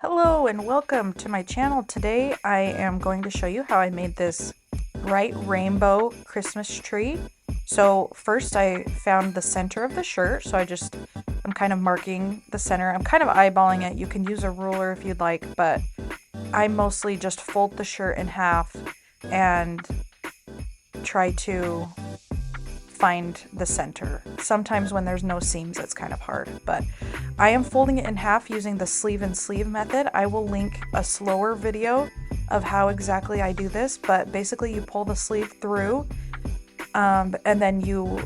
Hello and welcome to my channel. Today I am going to show you how I made this bright rainbow Christmas tree. So first I found the center of the shirt, so I'm kind of marking the center. I'm kind of eyeballing it. You can use a ruler if you'd like, but I mostly just fold the shirt in half and try to find the center. Sometimes when there's no seams, it's kind of hard, but I am folding it in half using the sleeve and sleeve method. I will link a slower video of how exactly I do this, but basically you pull the sleeve through and then you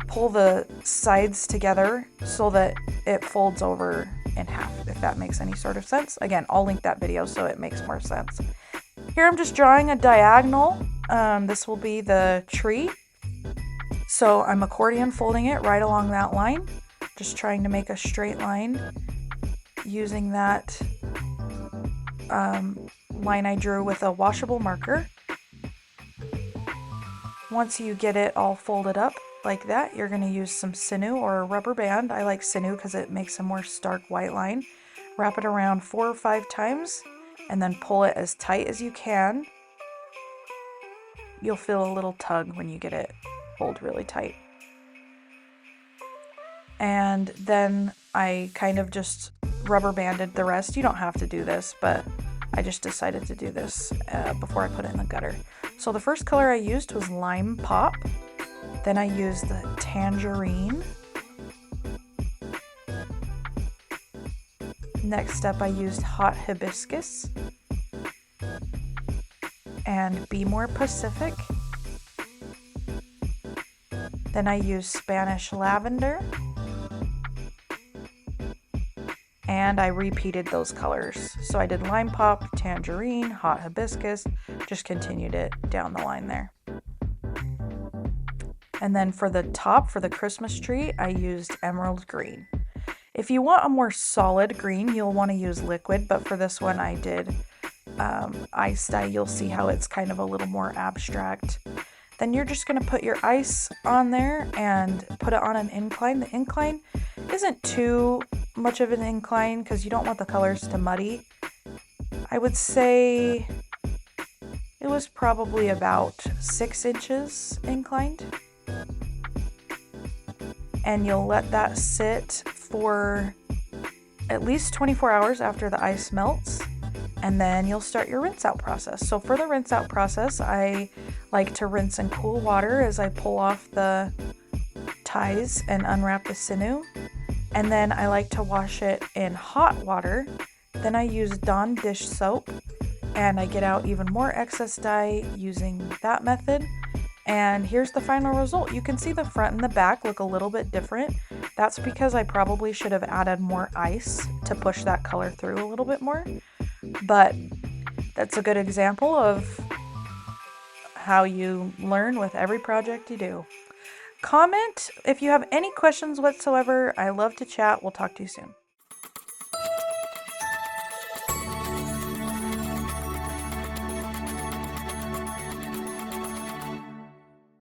pull the sides together so that it folds over in half, if that makes any sort of sense. Again, I'll link that video so it makes more sense. Here I'm just drawing a diagonal. This will be the tree. So I'm accordion folding it right along that line, just trying to make a straight line using that line I drew with a washable marker. Once you get it all folded up like that, you're going to use some sinew or a rubber band. I like sinew because it makes a more stark white line. Wrap it around 4 or 5 times and then pull it as tight as you can. You'll feel a little tug when you get it pulled really tight. And then I kind of just rubber banded the rest. You don't have to do this, but I just decided to do this before I put it in the gutter. So the first color I used was Lime Pop. Then I used the Tangerine. Next up I used Hot Hibiscus and Be More Pacific. Then I used Spanish Lavender, and I repeated those colors. So I did Lime Pop, Tangerine, Hot Hibiscus, just continued it down the line there. And then for the top, for the Christmas tree, I used Emerald Green. If you want a more solid green, you'll want to use liquid, but for this one I did ice dye. You'll see how it's kind of a little more abstract. Then you're just going to put your ice on there and put it on an incline. The incline isn't too much of an incline because you don't want the colors to muddy. I would say it was probably about 6 inches inclined. And you'll let that sit for at least 24 hours after the ice melts. And then you'll start your rinse out process. So for the rinse out process, I like to rinse in cool water as I pull off the ties and unwrap the sinew. And then I like to wash it in hot water. Then I use Dawn dish soap and I get out even more excess dye using that method. And here's the final result. You can see the front and the back look a little bit different. That's because I probably should have added more ice to push that color through a little bit more. But that's a good example of how you learn with every project you do. Comment if you have any questions whatsoever. I love to chat. We'll talk to you soon.